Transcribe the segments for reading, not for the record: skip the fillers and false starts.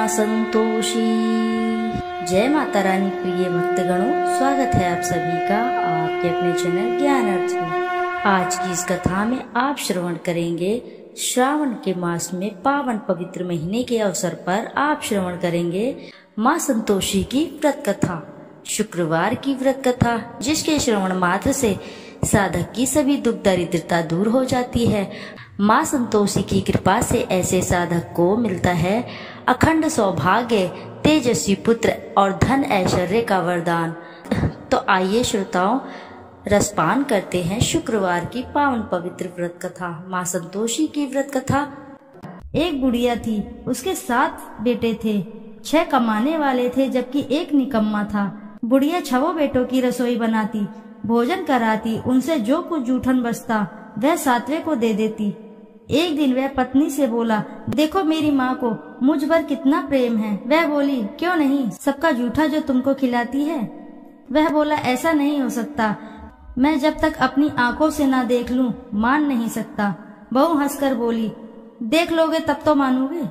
माँ संतोषी। जय माता रानी। प्रिय भक्तगणों, स्वागत है आप सभी का आपके अपने चैनल ज्ञान अर्थ में। आज की इस कथा में आप श्रवण करेंगे श्रावण के मास में पावन पवित्र महीने के अवसर पर आप श्रवण करेंगे माँ संतोषी की व्रत कथा, शुक्रवार की व्रत कथा, जिसके श्रवण मात्र से साधक की सभी दुख दरिद्रता दूर हो जाती है। माँ संतोषी की कृपा से ऐसे साधक को मिलता है अखंड सौभाग्य, तेजस्वी पुत्र और धन ऐश्वर्य का वरदान। तो आइए श्रोताओं, रसपान करते हैं शुक्रवार की पावन पवित्र व्रत कथा, माँ संतोषी की व्रत कथा। एक बुढ़िया थी, उसके 7 बेटे थे। 6 कमाने वाले थे जबकि एक निकम्मा था। बुढ़िया 6 बेटों की रसोई बनाती, भोजन कराती, उनसे जो कुछ जूठन बचता वह 7वें को दे देती। एक दिन वह पत्नी से बोला, देखो मेरी माँ को मुझ पर कितना प्रेम है। वह बोली, क्यों नहीं, सबका जूठा जो तुमको खिलाती है। वह बोला, ऐसा नहीं हो सकता, मैं जब तक अपनी आंखों से ना देख लूं मान नहीं सकता। बहू हंसकर बोली, देख लोगे तब तो मानोगे।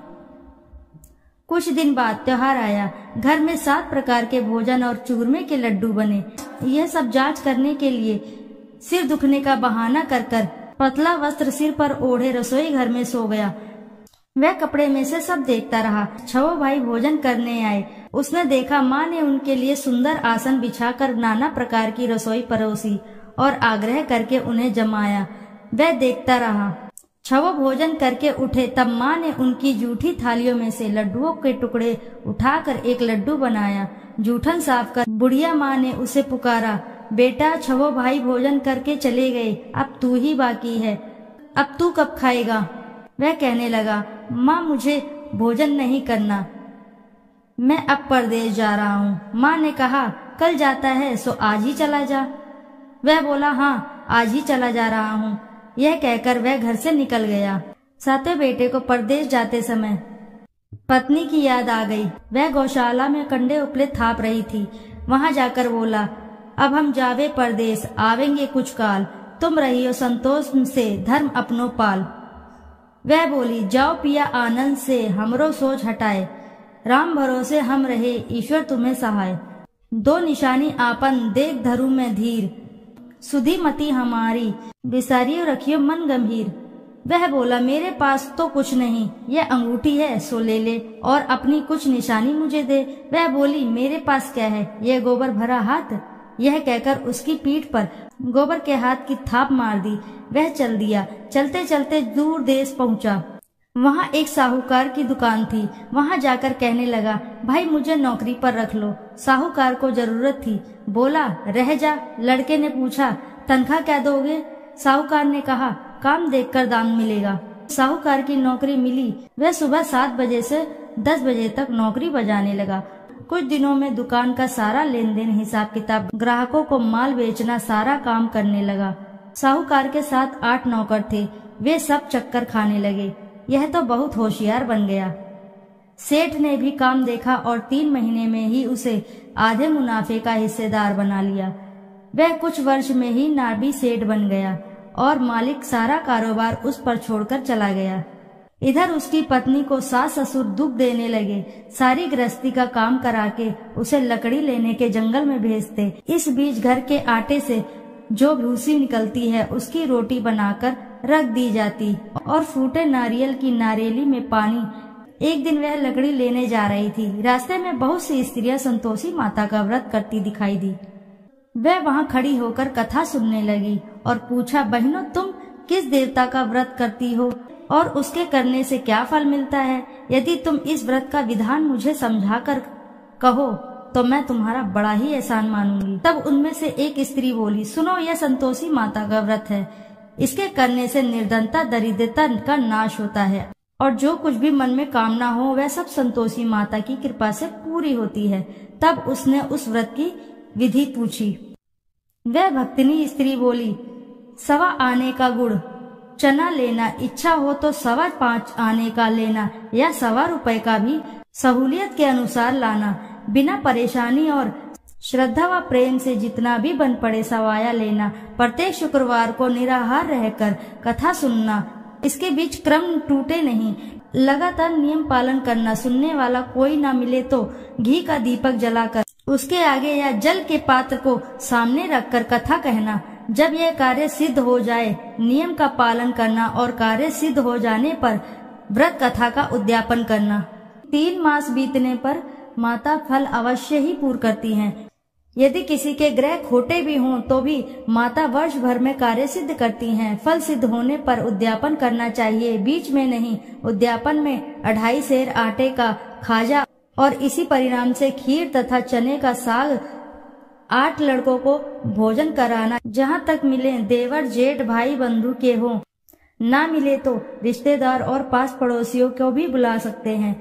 कुछ दिन बाद त्योहार आया। घर में 7 प्रकार के भोजन और चूरमे के लड्डू बने। यह सब जांच करने के लिए सिर दुखने का बहाना कर पतला वस्त्र सिर पर ओढ़े रसोई घर में सो गया। वह कपड़े में से सब देखता रहा। 6 भाई भोजन करने आए। उसने देखा माँ ने उनके लिए सुंदर आसन बिछाकर नाना प्रकार की रसोई परोसी और आग्रह करके उन्हें जमाया। वह देखता रहा। 6 भोजन करके उठे तब माँ ने उनकी जूठी थालियों में से लड्डुओं के टुकड़े उठाकर एक लड्डू बनाया। जूठन साफ कर बुढ़िया माँ ने उसे पुकारा, बेटा 6 भाई भोजन करके चले गए, अब तू ही बाकी है, अब तू कब खाएगा। वह कहने लगा, माँ मुझे भोजन नहीं करना, मैं अब परदेश जा रहा हूँ। माँ ने कहा, कल जाता है सो आज ही चला जा। वह बोला, हाँ आज ही चला जा रहा हूँ। यह कहकर वह घर से निकल गया। 7वें बेटे को परदेश जाते समय पत्नी की याद आ गई। वह गौशाला में कंडे उपले थाप रही थी। वहां जाकर बोला, अब हम जावे परदेश, आवेंगे कुछ काल, तुम रहियो संतोष से धर्म अपनो पाल। वह बोली, जाओ पिया आनंद से, हमरो सोच हटाए, राम भरोसे हम रहे, ईश्वर तुम्हें सहाय। 2 निशानी आपन देख धरू में धीर, सुधी मती हमारी, बिसारियो रखियो मन गंभीर। वह बोला, मेरे पास तो कुछ नहीं, यह अंगूठी है सो ले ले और अपनी कुछ निशानी मुझे दे। वह बोली, मेरे पास क्या है, यह गोबर भरा हाथ। यह कहकर उसकी पीठ पर गोबर के हाथ की थाप मार दी। वह चल दिया। चलते चलते दूर देश पहुंचा। वहां एक साहूकार की दुकान थी। वहां जाकर कहने लगा, भाई मुझे नौकरी पर रख लो। साहूकार को जरूरत थी। बोला, रह जा। लड़के ने पूछा, तनख्वाह क्या दोगे। साहूकार ने कहा, काम देखकर दाम मिलेगा। साहूकार की नौकरी मिली। वह सुबह 7 बजे से 10 बजे तक नौकरी बजाने लगा। कुछ दिनों में दुकान का सारा लेन देन, हिसाब किताब, ग्राहकों को माल बेचना, सारा काम करने लगा। साहूकार के साथ 8 नौकर थे। वे सब चक्कर खाने लगे। यह तो बहुत होशियार बन गया। सेठ ने भी काम देखा और 3 महीने में ही उसे आधे मुनाफे का हिस्सेदार बना लिया। वह कुछ वर्ष में ही नाबी सेठ बन गया और मालिक सारा कारोबार उस पर छोड़कर चला गया। इधर उसकी पत्नी को सास ससुर दुख देने लगे। सारी गृहस्थी का काम करा के उसे लकड़ी लेने के जंगल में भेजते। इस बीच घर के आटे से जो भूसी निकलती है उसकी रोटी बनाकर रख दी जाती और फूटे नारियल की नारेली में पानी। एक दिन वह लकड़ी लेने जा रही थी। रास्ते में बहुत सी स्त्रियां संतोषी माता का व्रत करती दिखाई दी। वह वहां खड़ी होकर कथा सुनने लगी और पूछा, बहनों तुम किस देवता का व्रत करती हो और उसके करने से क्या फल मिलता है। यदि तुम इस व्रत का विधान मुझे समझाकर कहो तो मैं तुम्हारा बड़ा ही एहसान मानूंगी। तब उनमें से एक स्त्री बोली, सुनो, यह संतोषी माता का व्रत है। इसके करने से निर्धनता, दरिद्रता का नाश होता है और जो कुछ भी मन में कामना हो वह सब संतोषी माता की कृपा से पूरी होती है। तब उसने उस व्रत की विधि पूछी। वह भक्तिनी स्त्री बोली, 1.25 आने का गुड़, चना लेना, इच्छा हो तो 5.25 आने का लेना या 1.25 रुपए का भी सहूलियत के अनुसार लाना। बिना परेशानी और श्रद्धा व प्रेम से जितना भी बन पड़े सवाया लेना। प्रत्येक शुक्रवार को निराहार रहकर कथा सुनना। इसके बीच क्रम टूटे नहीं। लगातार नियम पालन करना। सुनने वाला कोई ना मिले तो घी का दीपक जलाकर उसके आगे या जल के पात्र को सामने रखकर कथा कहना। जब यह कार्य सिद्ध हो जाए नियम का पालन करना और कार्य सिद्ध हो जाने पर व्रत कथा का उद्यापन करना। 3 मास बीतने पर माता फल अवश्य ही पूर्ण करती हैं। यदि किसी के ग्रह खोटे भी हों तो भी माता वर्ष भर में कार्य सिद्ध करती हैं। फल सिद्ध होने पर उद्यापन करना चाहिए, बीच में नहीं। उद्यापन में 2.5 सेर आटे का खाजा और इसी परिणाम से खीर तथा चने का साग 8 लड़कों को भोजन कराना। जहाँ तक मिले देवर जेठ भाई बंधु के हों, ना मिले तो रिश्तेदार और पास पड़ोसियों को भी बुला सकते हैं।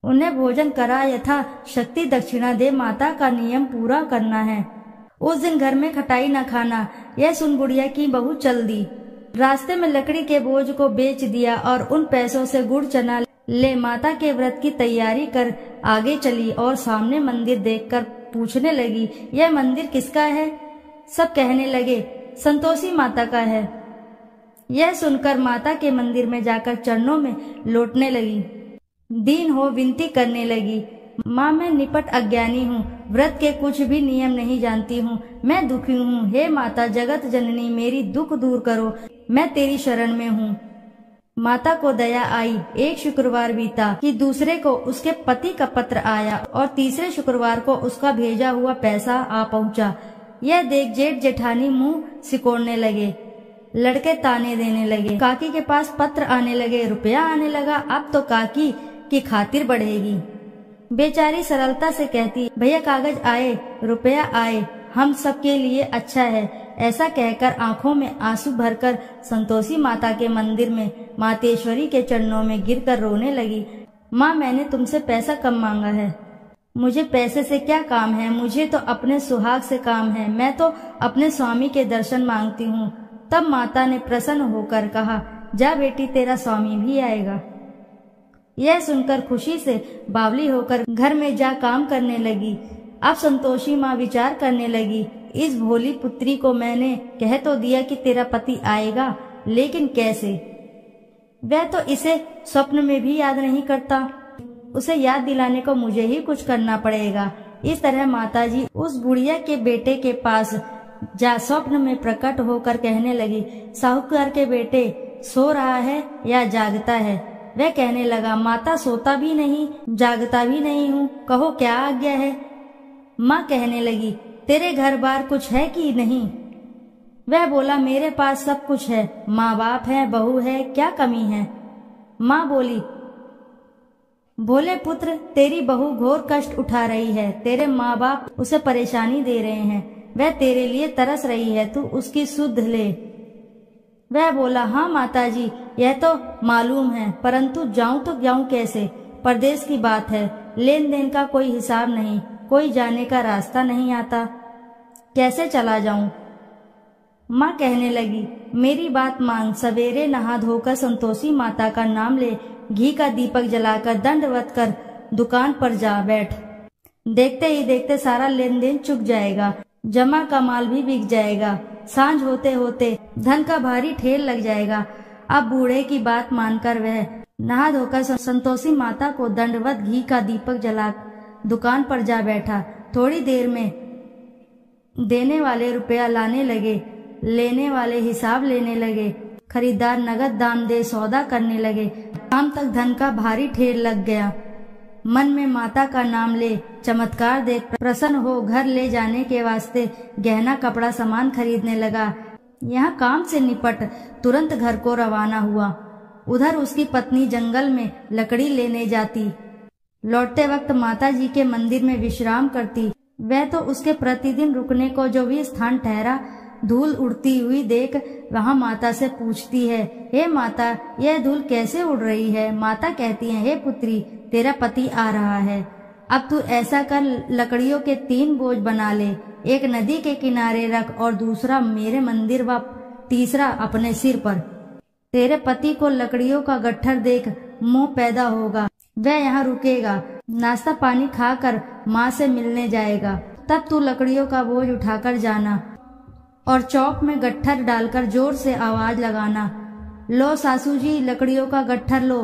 उन्हें भोजन करा यथा शक्ति दक्षिणा दे माता का नियम पूरा करना है। उस दिन घर में खटाई न खाना। यह सुन बुढ़िया की बहू चल दी। रास्ते में लकड़ी के बोझ को बेच दिया और उन पैसों से गुड़ चना ले माता के व्रत की तैयारी कर आगे चली और सामने मंदिर देखकर पूछने लगी, यह मंदिर किसका है? सब कहने लगे, संतोषी माता का है। यह सुनकर माता के मंदिर में जाकर चरणों में लौटने लगी। दीन हो विनती करने लगी, माँ मैं निपट अज्ञानी हूँ, व्रत के कुछ भी नियम नहीं जानती हूँ, मैं दुखी हूँ। हे माता जगत जननी मेरी दुख दूर करो, मैं तेरी शरण में हूँ। माता को दया आई। एक शुक्रवार बीता कि दूसरे को उसके पति का पत्र आया और तीसरे शुक्रवार को उसका भेजा हुआ पैसा आ पहुँचा। यह देख जेठ जेठानी मुंह सिकोड़ने लगे, लड़के ताने देने लगे। काकी के पास पत्र आने लगे, रुपया आने लगा। अब तो काकी की खातिर बढ़ेगी। बेचारी सरलता से कहती, भैया कागज आए, रुपया आए, हम सबके लिए अच्छा है। ऐसा कहकर आंखों में आंसू भरकर संतोषी माता के मंदिर में मातेश्वरी के चरणों में गिरकर रोने लगी। माँ मैंने तुमसे पैसा कम मांगा है, मुझे पैसे से क्या काम है, मुझे तो अपने सुहाग से काम है, मैं तो अपने स्वामी के दर्शन मांगती हूँ। तब माता ने प्रसन्न होकर कहा, जा बेटी तेरा स्वामी भी आएगा। यह सुनकर खुशी से बावली होकर घर में जा काम करने लगी। अब संतोषी माँ विचार करने लगी, इस भोली पुत्री को मैंने कह तो दिया कि तेरा पति आएगा, लेकिन कैसे? वह तो इसे स्वप्न में भी याद नहीं करता। उसे याद दिलाने को मुझे ही कुछ करना पड़ेगा। इस तरह माताजी उस बुढ़िया के बेटे के पास जा स्वप्न में प्रकट होकर कहने लगी, साहूकार के बेटे सो रहा है या जागता है? वह कहने लगा, माता सोता भी नहीं जागता भी नहीं हूँ, कहो क्या आज्ञा है? माँ कहने लगी, तेरे घर बार कुछ है कि नहीं? वह बोला, मेरे पास सब कुछ है, माँ बाप है, बहू है, क्या कमी है? माँ बोली, भोले पुत्र तेरी बहू घोर कष्ट उठा रही है, तेरे माँ बाप उसे परेशानी दे रहे हैं, वह तेरे लिए तरस रही है, तू उसकी सुध ले। वह बोला, हाँ माताजी यह तो मालूम है, परंतु जाऊं तो जाऊं कैसे? परदेश की बात है, लेन देन का कोई हिसाब नहीं, कोई जाने का रास्ता नहीं आता, कैसे चला जाऊं? माँ कहने लगी, मेरी बात मान, सवेरे नहा धोकर संतोषी माता का नाम ले, घी का दीपक जलाकर दंडवत कर दुकान पर जा बैठ। देखते ही देखते सारा लेन देन चुक जाएगा, जमा का माल भी बिक जाएगा, सांझ होते होते धन का भारी ठेल लग जाएगा। अब बूढ़े की बात मानकर वह नहा धोकर संतोषी माता को दंडवत घी का दीपक जला दुकान पर जा बैठा। थोड़ी देर में देने वाले रुपया लाने लगे, लेने वाले हिसाब लेने लगे, खरीदार नगद दाम दे सौदा करने लगे। शाम तक धन का भारी ठेल लग गया। मन में माता का नाम ले, चमत्कार देख प्रसन्न हो घर ले जाने के वास्ते गहना कपड़ा सामान खरीदने लगा। यहाँ काम से निपट तुरंत घर को रवाना हुआ। उधर उसकी पत्नी जंगल में लकड़ी लेने जाती, लौटते वक्त माता जी के मंदिर में विश्राम करती। वह तो उसके प्रतिदिन रुकने को जो भी स्थान ठहरा, धूल उड़ती हुई देख वहाँ माता से पूछती है, हे माता यह धूल कैसे उड़ रही है? माता कहती है, हे पुत्री तेरा पति आ रहा है, अब तू ऐसा कर लकड़ियों के 3 बोझ बना ले, एक नदी के किनारे रख और दूसरा मेरे मंदिर व तीसरा अपने सिर पर। तेरे पति को लकड़ियों का गट्ठर देख मोह पैदा होगा, वह यहाँ रुकेगा, नाश्ता पानी खाकर माँ से मिलने जाएगा। तब तू लकड़ियों का बोझ उठाकर जाना और चौक में गट्ठर डालकर जोर से आवाज लगाना, लो सासू जी लकड़ियों का गट्ठर लो।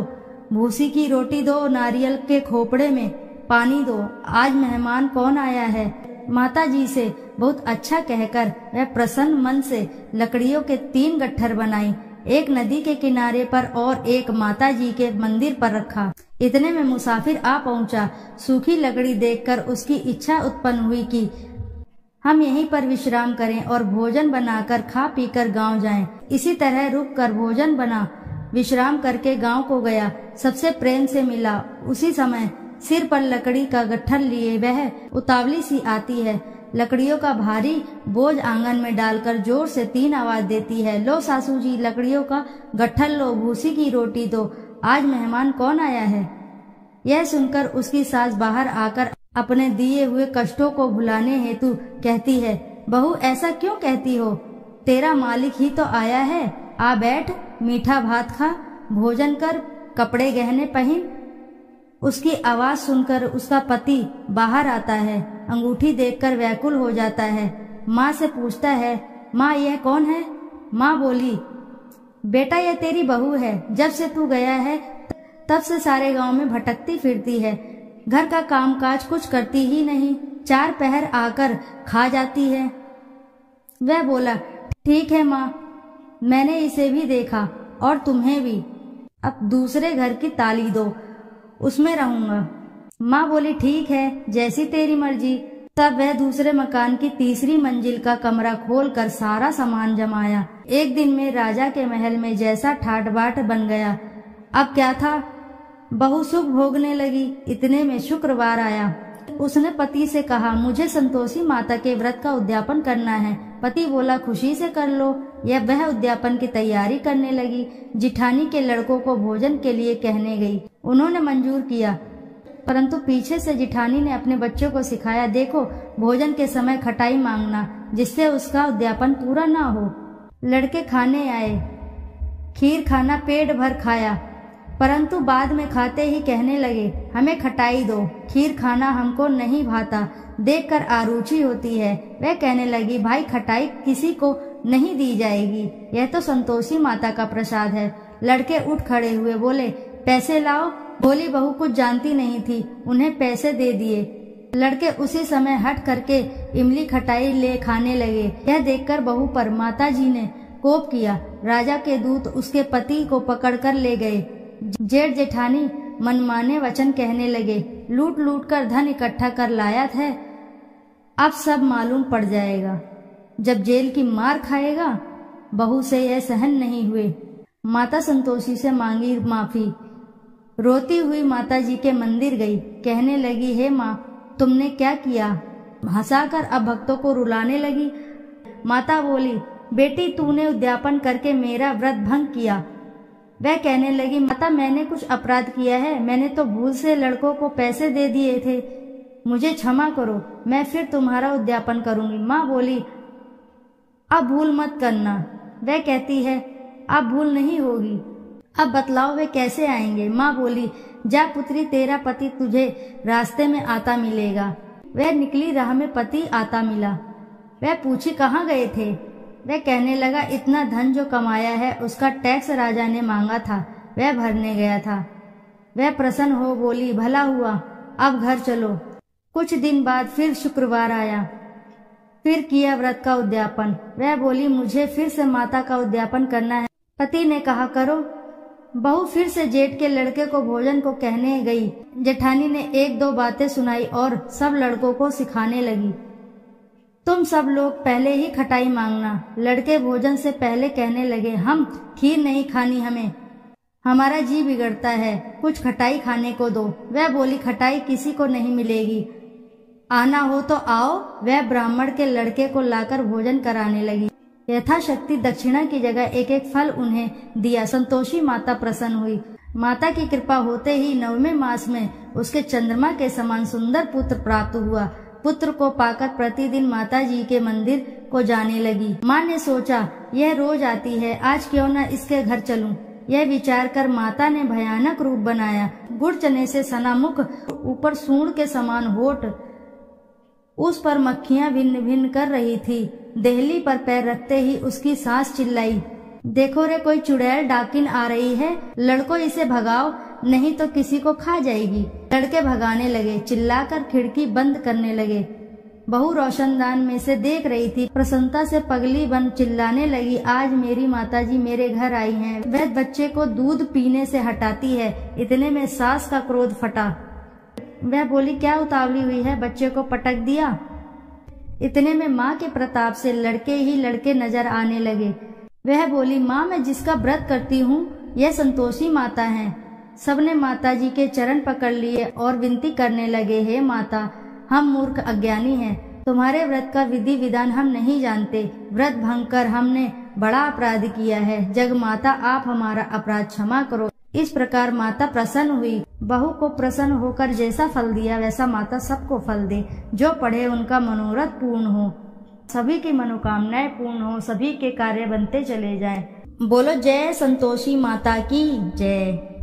भूसी की रोटी दो, नारियल के खोपड़े में पानी दो, आज मेहमान कौन आया है। माता जी से बहुत अच्छा कहकर वह प्रसन्न मन से लकड़ियों के 3 गट्ठर बनाई, एक नदी के किनारे पर और एक माता जी के मंदिर पर रखा। इतने में मुसाफिर आ पहुंचा। सूखी लकड़ी देखकर उसकी इच्छा उत्पन्न हुई कि हम यहीं पर विश्राम करें और भोजन बनाकर खा पीकर गांव जाएं। इसी तरह रुक कर भोजन बना विश्राम करके गांव को गया। सबसे प्रेम से मिला। उसी समय सिर पर लकड़ी का गट्ठर लिए वह उतावली सी आती है। लकड़ियों का भारी बोझ आंगन में डालकर जोर से 3 आवाज देती है, लो सासू जी, लकड़ियों का गट्ठर लो, भूसी की रोटी दो, आज मेहमान कौन आया है। यह सुनकर उसकी सास बाहर आकर अपने दिए हुए कष्टों को भुलाने हेतु कहती है, बहू ऐसा क्यों कहती हो, तेरा मालिक ही तो आया है, आ बैठ, मीठा भात खा, भोजन कर, कपड़े गहने पहन। उसकी आवाज सुनकर उसका पति बाहर आता है। अंगूठी देखकर व्याकुल हो जाता है। माँ से पूछता है, माँ यह कौन है। माँ बोली, बेटा यह तेरी बहू है, जब से तू गया है तब से सारे गांव में भटकती फिरती है, घर का कामकाज कुछ करती ही नहीं, 4 पहर आकर खा जाती है। वह बोला, ठीक है माँ, मैंने इसे भी देखा और तुम्हें भी, अब दूसरे घर की ताली दो, उसमें रहूंगा। माँ बोली, ठीक है, जैसी तेरी मर्जी। तब वह दूसरे मकान की 3री मंजिल का कमरा खोलकर सारा सामान जमाया। एक दिन में राजा के महल में जैसा ठाट बाट बन गया। अब क्या था, बहू सुख भोगने लगी। इतने में शुक्रवार आया। उसने पति से कहा, मुझे संतोषी माता के व्रत का उद्यापन करना है। पति बोला, खुशी से कर लो। यह वह उद्यापन की तैयारी करने लगी। जिठानी के लड़कों को भोजन के लिए कहने गई। उन्होंने मंजूर किया, परंतु पीछे से जिठानी ने अपने बच्चों को सिखाया, देखो भोजन के समय खटाई मांगना, जिससे उसका उद्यापन पूरा ना हो। लड़के खाने आए, खीर खाना पेट भर खाया, परंतु बाद में खाते ही कहने लगे, हमें खटाई दो, खीर खाना हमको नहीं भाता, देखकर आरुचि होती है। वह कहने लगी, भाई खटाई किसी को नहीं दी जाएगी, यह तो संतोषी माता का प्रसाद है। लड़के उठ खड़े हुए, बोले, पैसे लाओ। बोली बहू कुछ जानती नहीं थी, उन्हें पैसे दे दिए। लड़के उसी समय हट करके इमली खटाई ले खाने लगे। यह देखकर बहू पर माता जी ने कोप किया। राजा के दूत उसके पति को पकड़कर ले गए। जेठ जेठानी मनमाने वचन कहने लगे, लूट लूट कर धन इकट्ठा कर लाया था, अब सब मालूम पड़ जाएगा, जब जेल की मार खाएगा। बहू से यह सहन नहीं हुए। माता संतोषी से मांगी माफी। रोती हुई माता जी के मंदिर गई। कहने लगी, हे माँ, तुमने क्या किया। हंसाकर अब भक्तों को रुलाने लगी। माता बोली, बेटी तूने उद्यापन करके मेरा व्रत भंग किया। वह कहने लगी, माता मैंने कुछ अपराध किया है, मैंने तो भूल से लड़कों को पैसे दे दिए थे, मुझे क्षमा करो, मैं फिर तुम्हारा उद्यापन करूंगी। माँ बोली, अब भूल मत करना। वह कहती है, अब भूल नहीं होगी। अब बतलाओ वे कैसे आएंगे। माँ बोली, जा पुत्री, तेरा पति तुझे रास्ते में आता मिलेगा। वह निकली, राह में पति आता मिला। वह पूछी, कहाँ गए थे। वह कहने लगा, इतना धन जो कमाया है उसका टैक्स राजा ने मांगा था, वह भरने गया था। वह प्रसन्न हो बोली, भला हुआ, अब घर चलो। कुछ दिन बाद फिर शुक्रवार आया। फिर किया व्रत का उद्यापन। वह बोली, मुझे फिर से माता का उद्यापन करना है। पति ने कहा, करो। बहू फिर से जेठ के लड़के को भोजन को कहने गई। जेठानी ने 1-2 बातें सुनाई और सब लड़कों को सिखाने लगी, तुम सब लोग पहले ही खटाई मांगना। लड़के भोजन से पहले कहने लगे, हम खीर नहीं खानी, हमारा जी बिगड़ता है, कुछ खटाई खाने को दो। वह बोली, खटाई किसी को नहीं मिलेगी, आना हो तो आओ। वह ब्राह्मण के लड़के को लाकर भोजन कराने लगी। यथाशक्ति दक्षिणा की जगह 1-1 फल उन्हें दिया। संतोषी माता प्रसन्न हुई। माता की कृपा होते ही 9वें मास में उसके चंद्रमा के समान सुंदर पुत्र प्राप्त हुआ। पुत्र को पाकर प्रतिदिन माता जी के मंदिर को जाने लगी। माँ ने सोचा, यह रोज आती है, आज क्यों न इसके घर चलूं। यह विचार कर माता ने भयानक रूप बनाया। गुड़ चने से सना मुख, ऊपर सूंड के समान होठ, उस पर मक्खियां भिन्न भिन्न कर रही थी। देहली पर पैर रखते ही उसकी सास चिल्लाई, देखो रे, कोई चुड़ैल डाकिन आ रही है, लड़को इसे भगाओ। नहीं तो किसी को खा जाएगी। लड़के भगाने लगे, चिल्लाकर खिड़की बंद करने लगे। बहू रोशनदान में से देख रही थी। प्रसन्नता से पगली बन चिल्लाने लगी, आज मेरी माताजी मेरे घर आई हैं। वह बच्चे को दूध पीने से हटाती है। इतने में सास का क्रोध फटा। वह बोली, क्या उतावली हुई है, बच्चे को पटक दिया। इतने में माँ के प्रताप से लड़के ही लड़के नजर आने लगे। वह बोली, माँ मैं जिसका व्रत करती हूँ यह संतोषी माता हैं। सबने माताजी के चरण पकड़ लिए और विनती करने लगे, हे माता, हम मूर्ख अज्ञानी हैं, तुम्हारे व्रत का विधि विधान हम नहीं जानते। व्रत भंग कर हमने बड़ा अपराध किया है। जग माता आप हमारा अपराध क्षमा करो। इस प्रकार माता प्रसन्न हुई। बहू को प्रसन्न होकर जैसा फल दिया वैसा माता सबको फल दे। जो पढ़े उनका मनोरथ पूर्ण हो, सभी की मनोकामनाएं पूर्ण हो, सभी के कार्य बनते चले जाएं। बोलो जय संतोषी माता की जय।